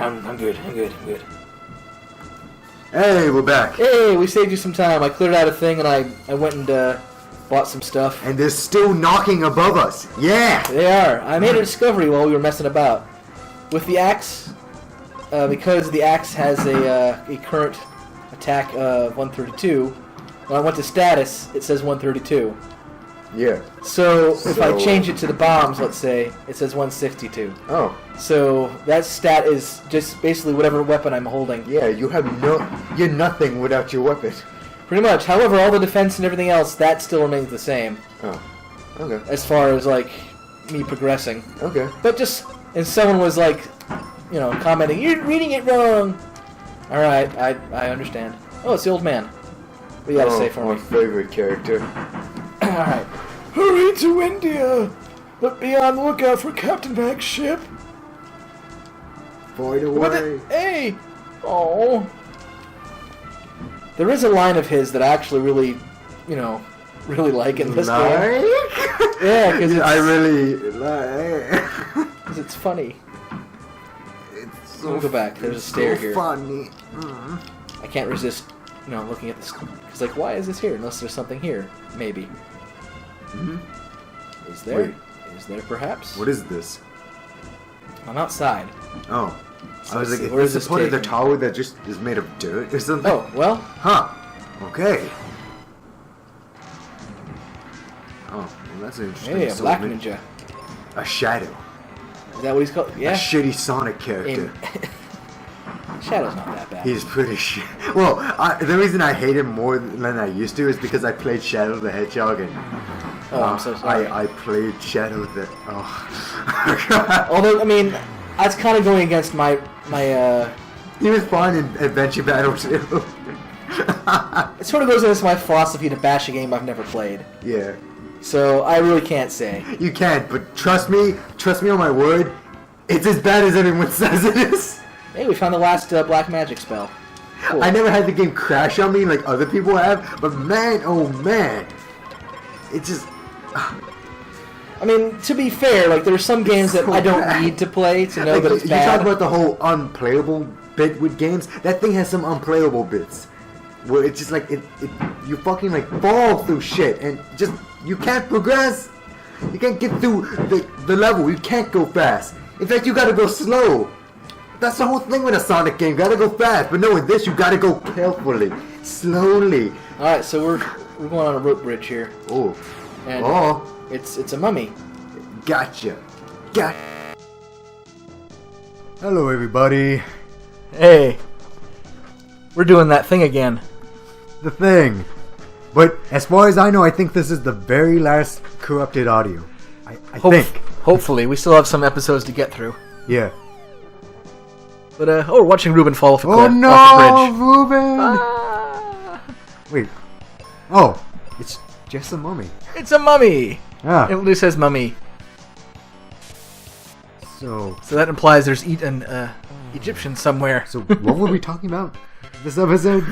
I'm good. Hey, we're back. Hey, we saved you some time. I cleared out a thing and I went and bought some stuff. And they're still knocking above us. Yeah! They are. I made a discovery while we were messing about. With the axe, because the axe has a current attack of 132, when I went to status, it says 132. Yeah. So if I change it to the bombs, let's say, it says 162. Oh. So that stat is just basically whatever weapon I'm holding. Yeah, you're nothing without your weapon. Pretty much. However, all the defense and everything else, that still remains the same. Oh. Okay. As far as, like, me progressing. Okay. But just, and someone was like, commenting, "You're reading it wrong." Alright, I understand. Oh, it's the old man. What do you gotta say for my me? favorite character. Alright. Hurry to India! But be on the lookout for Captain Mac's ship. Void away. Hey! Oh. There is a line of his that I actually really, really like in this game. Yeah, because I really like. Because it's funny. It's So go back. There's a stair here. Funny. I can't resist, looking at this. Because, like, why is this here? Unless there's something here. Maybe. Is there? Wait. Is there perhaps? What is this? I'm outside. Oh. So I was like, where is is this this part of the taking? tower that just is made of dirt or something? Oh, well. Huh. Okay. Oh, well, that's an interesting Hey, a black assortment. ninja. A shadow. Is that what he's called? Yeah. A shitty Sonic character. Shadow's not that bad. He's pretty shit. Well, the reason I hate him more than I used to is because I played Shadow the Hedgehog and I'm so sorry. I played Shadow the... Oh. Although, I mean, that's kind of going against my He was fun in Adventure Battle too. it sort of goes against my philosophy to bash a game I've never played. Yeah. So, I really can't say. You can't, but trust me on my word, it's as bad as everyone says it is. Hey, we found the last black magic spell. Cool. I never had the game crash on me like other people have, but man, oh man. It just... I mean, to be fair, like, there are some games that I don't need to play to know like, that it's you bad. talk about the whole unplayable bit with games. That thing has some unplayable bits where it's just like you fucking like fall through shit and just you can't progress. You can't get through the level. You can't go fast. In fact, you gotta go slow. That's the whole thing with a Sonic game. You gotta go fast, but no, with this you gotta go carefully, slowly. All right, so we're going on a rope bridge here. Oh, And oh, it's a mummy. gotcha. Hello, everybody. Hey, we're doing that thing again. The thing. But as far as I know, I think this is the very last corrupted audio. I think. Hopefully, we still have some episodes to get through. Yeah. But we're watching Ruben fall off a Oh cliff, no, off the bridge. Ruben! Ah, Wait. Oh, it's just a mummy. it's a mummy. Ah. It literally says mummy. So So that implies there's an Egyptian somewhere. So what were we talking about this episode?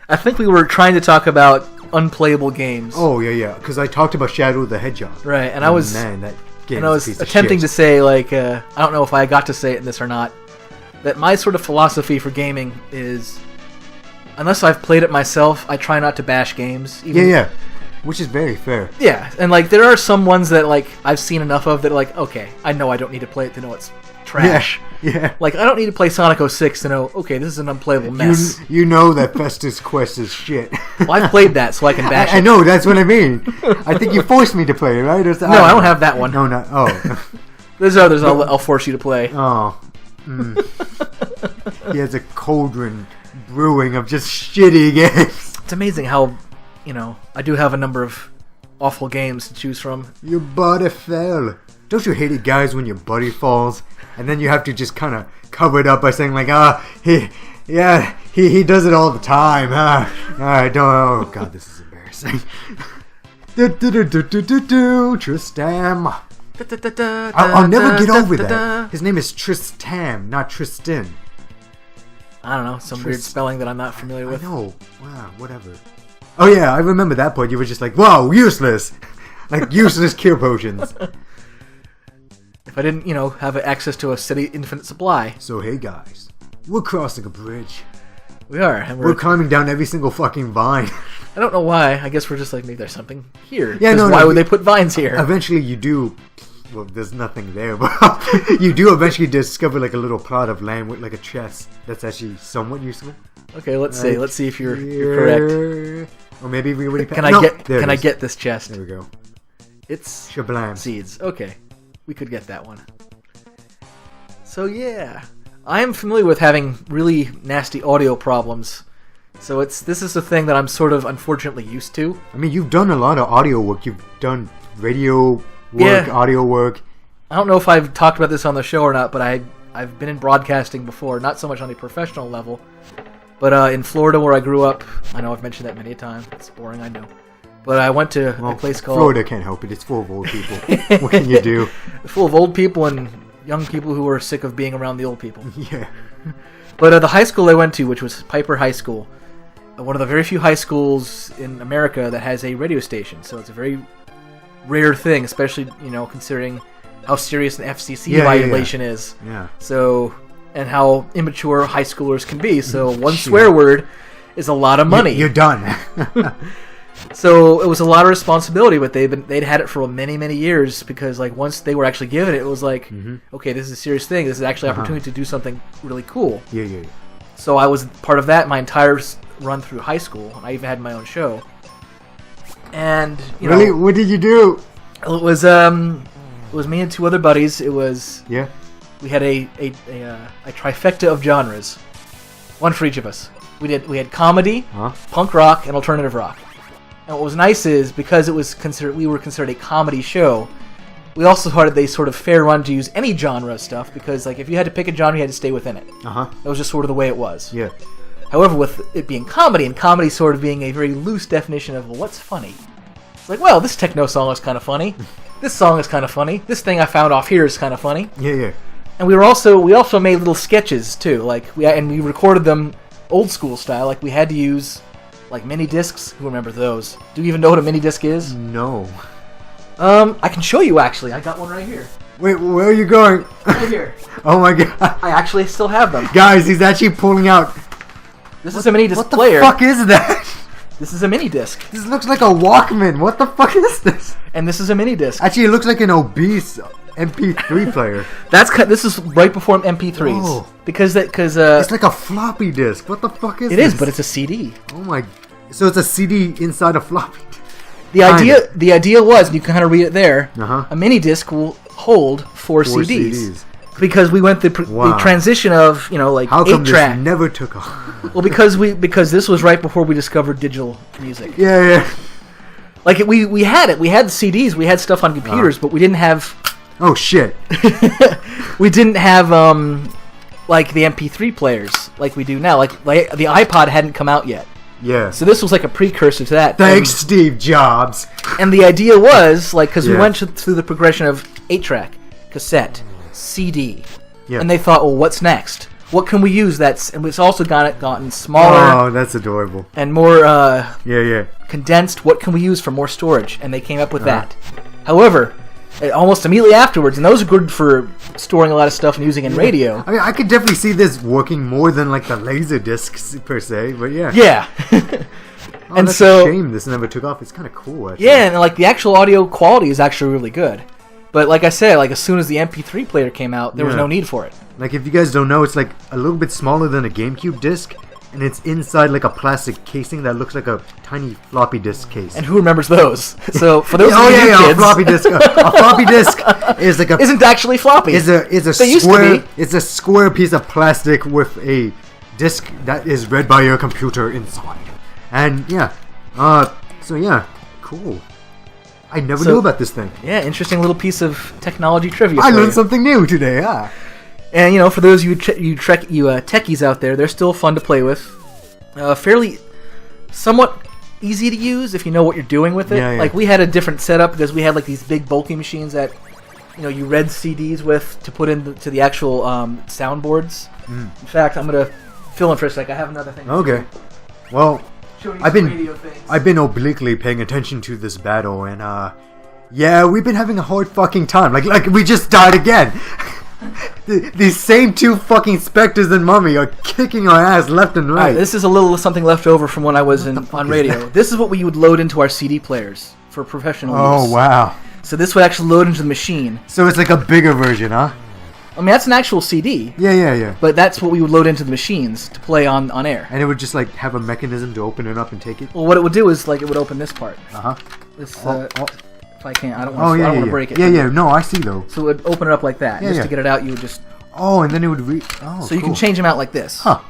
I think we were trying to talk about unplayable games. Oh yeah, because I talked about Shadow the Hedgehog. Right, and I was man, that game and I is was a piece of attempting shit. to say, like, I don't know if I got to say it in this or not, that my sort of philosophy for gaming is, unless I've played it myself, I try not to bash games. Even, Yeah, which is very fair. Yeah, and, like, there are some ones that, like, I've seen enough of that, like, okay, I know I don't need to play it to know it's trash. Yeah. Like, I don't need to play Sonic 06 to know, okay, this is an unplayable mess. You know that Festus Quest is shit. Well, I've played that, so I can bash I it. know, that's what I mean. I think you forced me to play it, right? No, I don't have that one. No, not. Oh. There's others I'll force you to play. Oh. He has a cauldron brewing of just shitty games. It's amazing how, I do have a number of awful games to choose from. Your buddy fell. Don't you hate it, guys, when your buddy falls? And then you have to just kind of cover it up by saying, like, he does it all the time. Oh, God, this is embarrassing. Tristam. I'll never get over that. His name is Tristam, not Tristan. I don't know, some weird spelling that I'm not familiar with. I know. Wow, whatever. Oh, yeah, I remember that point. You were just like, wow, useless. Like, useless cure potions. if I didn't, have access to a steady, infinite supply. So hey guys, we're crossing a bridge. We are, and We're climbing down every single fucking vine. I don't know why. I guess we're just like, maybe there's something here. Yeah, no, why would they put vines here? Eventually you do. Well, there's nothing there, but you do eventually discover like a little plot of land with like a chest that's actually somewhat useful. Okay, let's see. Let's see if you're correct. Or maybe we already. Can I get this chest? There we go. It's Shablam. seeds. Okay, we could get that one. So yeah, I am familiar with having really nasty audio problems. So this is the thing that I'm sort of unfortunately used to. I mean, you've done a lot of audio work. You've done radio work, audio work. I don't know if I've talked about this on the show or not, but I've been in broadcasting before, not so much on a professional level, but in Florida where I grew up. I know I've mentioned that many a time. It's boring, I know. But I went to a place called... Florida can't help it. It's full of old people. What can you do? Full of old people and young people who are sick of being around the old people. Yeah. But the high school I went to, which was Piper High School, one of the very few high schools in America that has a radio station. So it's a very rare thing, especially, considering how serious an FCC violation is. Yeah. So, and how immature high schoolers can be. So one swear word is a lot of money. You're done. So it was a lot of responsibility, but they'd had it for many, many years because like once they were actually given it, it was like, okay, this is a serious thing. This is actually an opportunity to do something really cool. Yeah. So I was part of that my entire run through high school. I even had my own show. And really, what did you do? It was me and two other buddies. It was we had a trifecta of genres, one for each of us. We had comedy, punk rock, and alternative rock. And what was nice is because we were considered a comedy show, we also had a sort of fair run to use any genre stuff because like if you had to pick a genre, you had to stay within it. That was just sort of the way it was. Yeah. However, with it being comedy, and comedy sort of being a very loose definition of what's funny. It's like, well, this techno song is kind of funny. This song is kind of funny. This thing I found off here is kind of funny. Yeah. And we also made little sketches too. Like we recorded them old school style. Like we had to use like mini discs. Who remember those? Do you even know what a mini disc is? No. I can show you actually. I got one right here. Wait, where are you going? Right here. Oh my god. I actually still have them. Guys, he's actually pulling out. This is a mini disc what player. What the fuck is that? This is a mini disc. This looks like a Walkman. What the fuck is this? And this is a mini disc. Actually, it looks like an obese MP3 player. This is right before MP3s. Oh. Because it's like a floppy disk. What the fuck is this? It is, but it's a CD. Oh my. So it's a CD inside a floppy. The idea was, and you can kind of read it there. A mini disc will hold four CDs. Because we went the transition of like how come 8-track. This never took off? Well, because this was right before we discovered digital music. Yeah. Like we had it. We had the CDs. We had stuff on computers, but we didn't have. Oh shit. We didn't have like the MP3 players like we do now. Like the iPod hadn't come out yet. Yeah. So this was like a precursor to that. Thanks, Steve Jobs. And the idea was because we went through the progression of 8-track, cassette, CD, and they thought, well, what's next? What can we use? And it's also gotten smaller. Oh, that's adorable. And more condensed. What can we use for more storage? And they came up with that. However, almost immediately afterwards, and those are good for storing a lot of stuff and using in radio. I mean, I could definitely see this working more than like the laser discs per se, but yeah. Yeah. And that's a shame this never took off. It's kind of cool, actually. Yeah, and like the actual audio quality is actually really good. But like I said, like as soon as the MP3 player came out, there was no need for it. Like if you guys don't know, it's like a little bit smaller than a GameCube disc, and it's inside like a plastic casing that looks like a tiny floppy disk case. And who remembers those? So for those kids, a floppy disk. A floppy disk is like isn't actually floppy. Is a square. It's a square piece of plastic with a disk that is read by your computer inside. And cool. I never knew about this thing. Yeah, interesting little piece of technology trivia. I learned something new today. And for those of you techies out there, they're still fun to play with. Fairly, somewhat easy to use if you know what you're doing with it. Yeah. Like we had a different setup because we had like these big bulky machines that you read CDs with to put into the actual soundboards. In fact, I'm gonna fill in for a sec. I have another thing. Okay. Well, I've been obliquely paying attention to this battle, and Yeah, we've been having a hard fucking time. Like we just died again. These same two fucking specters and mummy are kicking our ass left and right. Alright, this is a little something left over from when I was on radio. This is what we would load into our CD players for professional use. Oh, wow. So this would actually load into the machine. So it's like a bigger version, huh? I mean, that's an actual CD. Yeah. But that's what we would load into the machines to play on air. And it would just like have a mechanism to open it up and take it? Well, what it would do is like it would open this part. Uh-huh. This, if I can't, I don't want to break it. Yeah, no, I see though. So it would open it up like that. Yeah, To get it out, you would just... Oh, and then it would So you can change them out like this. Huh.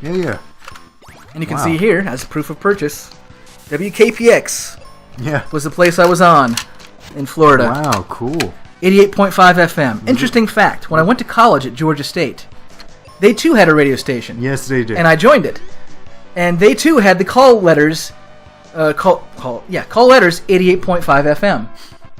Yeah. And you can see here, as proof of purchase, WKPX was the place I was on in Florida. Wow, cool. 88.5 FM. Interesting fact, when I went to college at Georgia State, they too had a radio station. Yes, they did. And I joined it. And they too had the call letters, call letters 88.5 FM.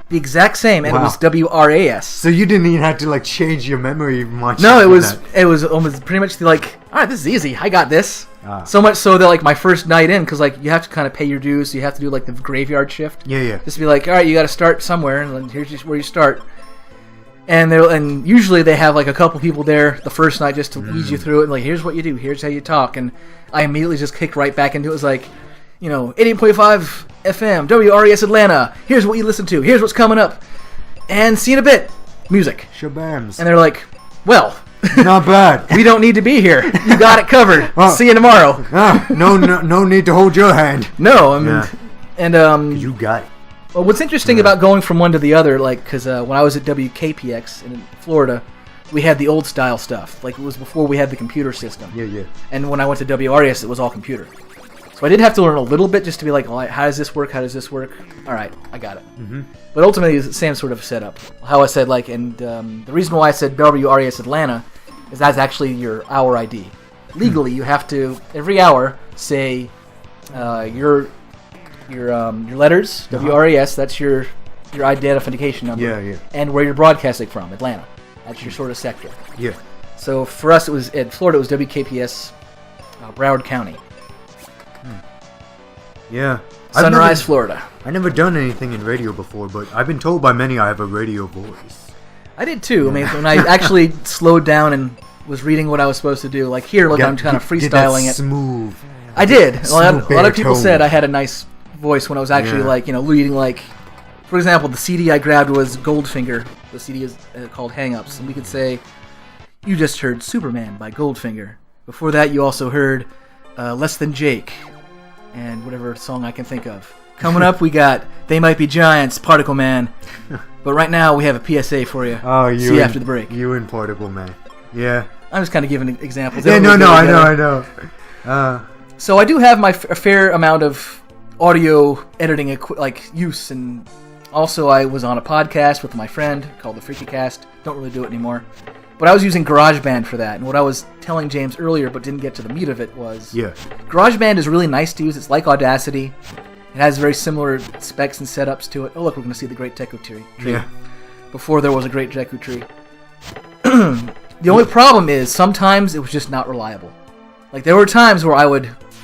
The exact same, and it was WRAS. So you didn't even have to like change your memory much. No, it was almost pretty much like, all right, this is easy. I got this. So much so that like my first night in, because like you have to kind of pay your dues, so you have to do like the graveyard shift. Yeah. Just to be like, all right, you got to start somewhere, and here's just where you start. And usually they have like a couple people there the first night just to ease you through it. And like, here's what you do, here's how you talk, and I immediately just kicked right back into it. It was like, 88.5 FM, WRES Atlanta. Here's what you listen to. Here's what's coming up. And see you in a bit. Music. Shabams. And they're like, well, not bad. We don't need to be here. You got it covered. See you tomorrow. No need to hold your hand. No, I mean, you got it. Well, what's interesting about going from one to the other, like, because when I was at WKPX in Florida, we had the old style stuff. Like, it was before we had the computer system. Yeah. And when I went to WRES, it was all computer. So I did have to learn a little bit just to be like, well, how does this work? How does this work? All right, I got it. Mm-hmm. But ultimately, it's the same sort of setup. How I said, like, and the reason why I said WRES Atlanta is that's actually your hour ID. Legally, you have to every hour say your letters, WRES. That's your identification number. Yeah. And where you're broadcasting from, Atlanta. That's your sort of sector. Yeah. So for us, it was in Florida. It was WKPS, Broward County. Yeah. Sunrise, Florida. I never done anything in radio before, but I've been told by many I have a radio voice. I did too. I mean, when I actually slowed down and was reading what I was supposed to do, like here, look, I'm kind of freestyling it. Smooth. I did. A lot of people said I had a nice voice when I was actually reading like, for example, the CD I grabbed was Goldfinger. The CD is called Hang Ups, and we could say, you just heard Superman by Goldfinger. Before that, you also heard Less Than Jake. And whatever song I can think of. Coming up, we got They Might Be Giants, Particle Man. But right now, we have a PSA for you. Oh, See you after the break. You and Particle Man. Yeah. I'm just kind of giving examples. Yeah, no, I know. So I do have a fair amount of audio editing use, and also I was on a podcast with my friend called The Freaky Cast. Don't really do it anymore. But I was using GarageBand for that, and what I was telling James earlier but didn't get to the meat of it was GarageBand is really nice to use. It's like Audacity. It has very similar specs and setups to it. Oh, look, we're going to see the Great Deku Tree. Yeah. Before there was a Great Deku Tree. The only problem is sometimes it was just not reliable. Like, there were times where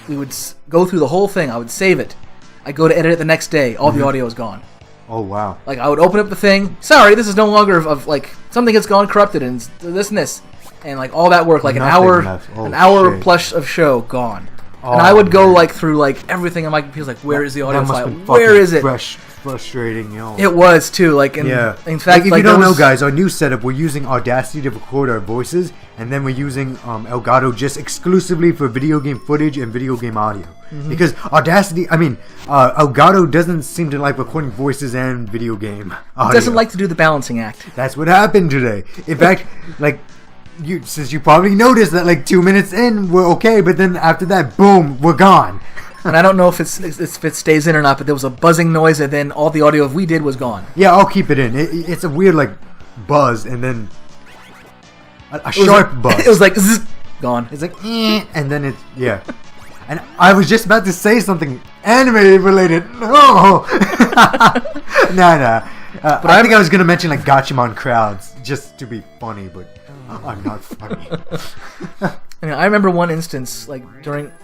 we would go through the whole thing. I would save it. I'd go to edit it the next day. All the audio is gone. Oh, wow. Like, I would open up the thing. Sorry, this is no longer of like, something has gone corrupted and this and this. And, like, all that work, like an hour plus of show gone. And I would go, like, through, like, everything on my computer, like, where is the audio file? Where is it? Frustrating, yo. It was, too. Like, in fact, if you don't know, guys, our new setup, we're using Audacity to record our voices, and then we're using Elgato just exclusively for video game footage and video game audio. Mm-hmm. Because Audacity, Elgato doesn't seem to like recording voices and video game audio. It doesn't like to do the balancing act. That's what happened today. In fact, like, since you probably noticed that, like, 2 minutes in, we're okay, but then after that, boom, we're gone. And I don't know if it stays in or not, but there was a buzzing noise, and then all the audio we did was gone. Yeah, I'll keep it in. It's a weird, like, buzz, and then a sharp buzz. It was like, zzz, gone. It's like, and then it's, yeah. And I was just about to say something anime-related. No! Nah. But I think I was going to mention, like, Gachimon crowds, just to be funny, but I'm not funny. I remember one instance, like,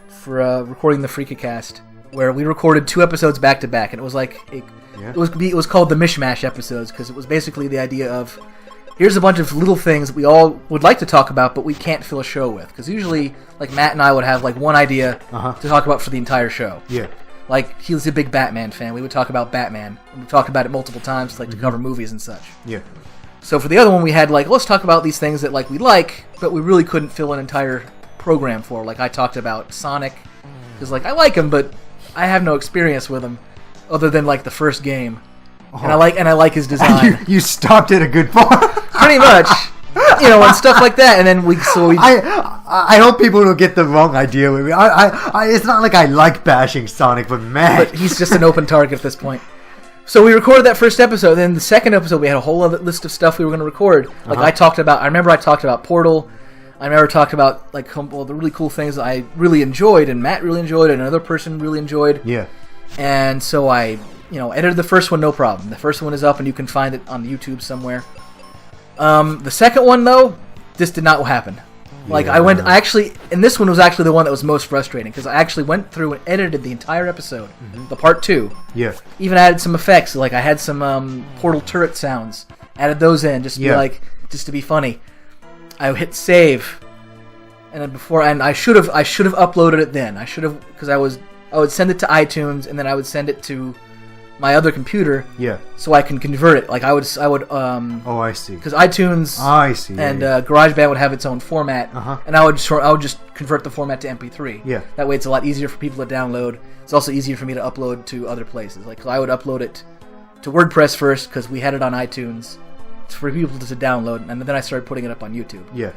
for recording the Freaky Cast, where we recorded 2 episodes back to back, and it was like it was called the mishmash episodes because it was basically the idea of here's a bunch of little things that we all would like to talk about, but we can't fill a show with. Because usually, like, Matt and I would have, like, one idea to talk about for the entire show. Yeah. Like, he was a big Batman fan. We would talk about Batman. We would talk about it multiple times, like, to cover movies and such. Yeah. So for the other one, we had, like, let's talk about these things that, like, we like, but we really couldn't fill an entire program for. Like, I talked about Sonic, because, like, I like him, but I have no experience with him, other than, like, the first game. And I like his design. You stopped at a good point. Pretty much, and stuff like that. And then I hope people don't get the wrong idea with me. It's not like I like bashing Sonic, but man, but he's just an open target at this point. So we recorded that first episode. Then the second episode, we had a whole other list of stuff we were going to record. Like I remember I talked about Portal. I remember talked about like the really cool things that I really enjoyed, and Matt really enjoyed, and another person really enjoyed. Yeah. And so I edited the first one, no problem. The first one is up, and you can find it on YouTube somewhere. The second one, though, this did not happen. Like, and this one was actually the one that was most frustrating, because I actually went through and edited the entire episode, the part 2. Yeah. Even added some effects, like I had some Portal turret sounds, added those in, just to be funny. I hit save, and then I should have uploaded it then. I should have, because I would send it to iTunes, and then I would send it to my other computer, so I can convert it. Like I would. Oh, I see. Because iTunes, I see, and GarageBand would have its own format, and I would just convert the format to MP3. Yeah. That way, it's a lot easier for people to download. It's also easier for me to upload to other places. Like, 'cause I would upload it to WordPress first because we had it on iTunes for people to download, and then I started putting it up on YouTube. Yeah.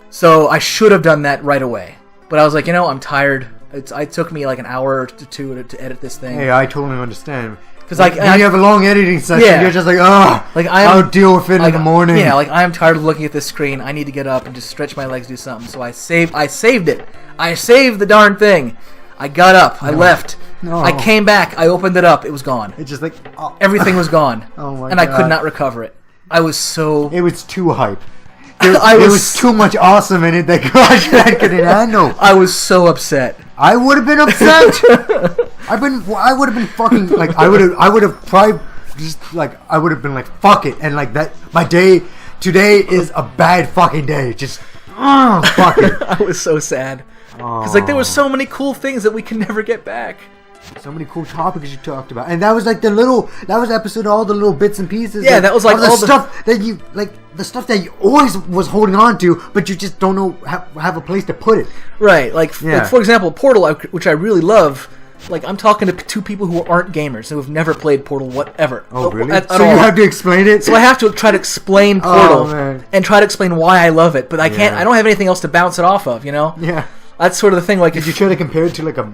So I should have done that right away, but I was like, I'm tired. It took me like an hour or 2 to edit this thing. Hey, I totally understand. Because when you have a long editing session, you're just like, I'll deal with it in the morning. Yeah, like I'm tired of looking at this screen. I need to get up and just stretch my legs, do something. So I saved it. I saved the darn thing. I got up. I left. No. I came back. I opened it up. It was gone. It's just like everything was gone. Oh my God. God. I could not recover it. I was so. It was too hype. There was too much awesome in it that GarageBand couldn't handle. I was so upset. I would have been upset. I would have been fucking like I would have probably just like I would have been like fuck it, and like that my day today is a bad fucking day. Just fuck it. I was so sad because like there were so many cool things that we can never get back. So many cool topics you talked about, and that was like that was episode of all the little bits and pieces. Yeah, that was like all the stuff that you like, the stuff that you always was holding on to, but you just don't know have a place to put it. Right, like for example, Portal, which I really love. Like I'm talking to 2 people who aren't gamers who have never played Portal, whatever. Oh really? At so you have to explain it. So I have to try to explain Portal and try to explain why I love it, but I can't. I don't have anything else to bounce it off of. Yeah. That's sort of the thing. Like, did you try to compare it to like a?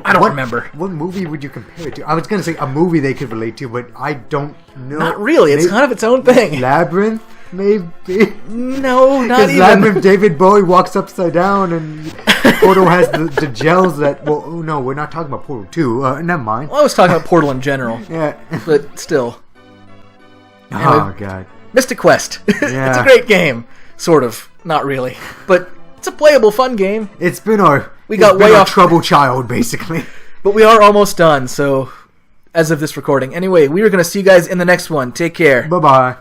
I don't remember. What movie would you compare it to? I was going to say a movie they could relate to, but I don't know. Not really. It's kind of its own thing. Labyrinth, maybe? No, not even. Labyrinth, David Bowie walks upside down, and Portal has the gels that... Well, no, we're not talking about Portal 2. Never mind. Well, I was talking about Portal in general. Yeah. But still. Oh, God. Mystic Quest. Yeah. It's a great game. Sort of. Not really. But it's a playable, fun game. It's been our... We got way off trouble child, basically. But we are almost done, so as of this recording. Anyway, we are going to see you guys in the next one. Take care. Bye-bye.